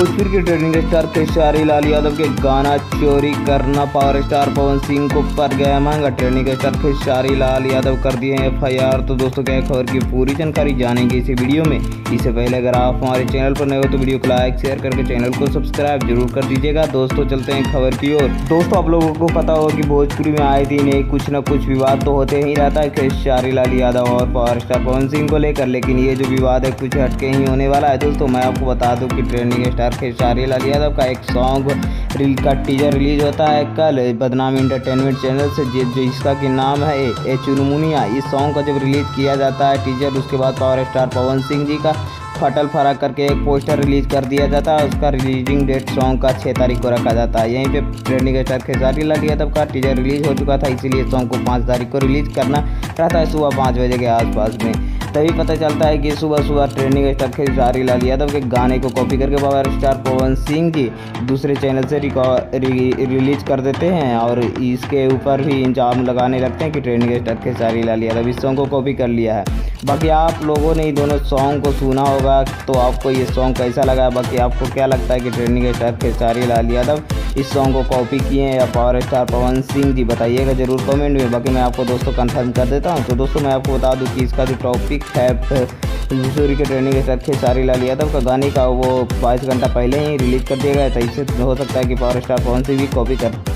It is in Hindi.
भोजपुर के ट्रेंडिंग स्टार खेसारी लाल यादव के गाना चोरी करना पावर स्टार पवन सिंह को पड़ गया महंगा। ट्रेंडिंग स्टार खेसारी लाल यादव कर दिए हैं FIR। तो दोस्तों क्या खबर की पूरी जानकारी जानेंगे इसी वीडियो में। इससे पहले अगर आप हमारे चैनल पर नए हो तो वीडियो को लाइक शेयर करके चैनल को सब्सक्राइब जरूर कर दीजिएगा। दोस्तों चलते हैं खबर की ओर। दोस्तों आप लोगों को पता होगा कि भोजपुरी में आए दिन कुछ न कुछ विवाद तो होते ही रहता है खेसारी लाल यादव और पावर स्टार पवन सिंह को लेकर, लेकिन ये जो विवाद है कुछ हटके ही होने वाला है। दोस्तों मैं आपको बता दूं कि ट्रेंडिंग स्टार खेसारी लाल यादव का एक सॉन्ग का टीजर रिलीज होता है कल बदनाम एंटरटेनमेंट चैनल से, जिसका कि नाम है ए चुनमुनिया। इस सॉन्ग का जब रिलीज किया जाता है टीजर, उसके बाद पावर स्टार पवन सिंह जी का फटल फराक करके एक पोस्टर रिलीज कर दिया जाता है। उसका रिलीजिंग डेट सॉन्ग का 6 तारीख को रखा जाता है। यहीं पे ट्रेंडिंग स्टार खेसारी लाल यादव का टीजर रिलीज हो चुका था, इसीलिए सॉन्ग को 5 तारीख को रिलीज करना रहता है सुबह 5 बजे के आसपास में। तभी पता चलता है कि सुबह सुबह ट्रेंडिंग स्टार खेसारी लाल यादव के गाने को कॉपी करके पावर स्टार पवन सिंह जी दूसरे चैनल से रिलीज कर देते हैं और इसके ऊपर भी इल्जाम लगाने लगते हैं कि ट्रेंडिंग स्टार खेसारी लाल यादव इस सॉन्ग को कॉपी कर लिया है। बाकी आप लोगों ने दोनों सॉन्ग को सुना होगा, तो आपको ये सॉन्ग कैसा लगा? बाकी आपको क्या लगता है कि ट्रेंडिंग स्टार खेसारी लाल यादव इस सॉन्ग को कॉपी किए हैं या पावर स्टार पवन सिंह जी? बताइएगा जरूर कमेंट में। बाकी मैं आपको दोस्तों कंफर्म कर देता हूँ। तो दोस्तों मैं आपको बता दूँ कि इसका जो टॉपिक है भोजपुरी के ट्रेंडिंग स्टार खेसारी लाल यादव का गाने का वो 22 घंटा पहले ही रिलीज कर दिया गया था। इससे हो सकता है कि पावर स्टार पवन सिंह भी कॉपी कर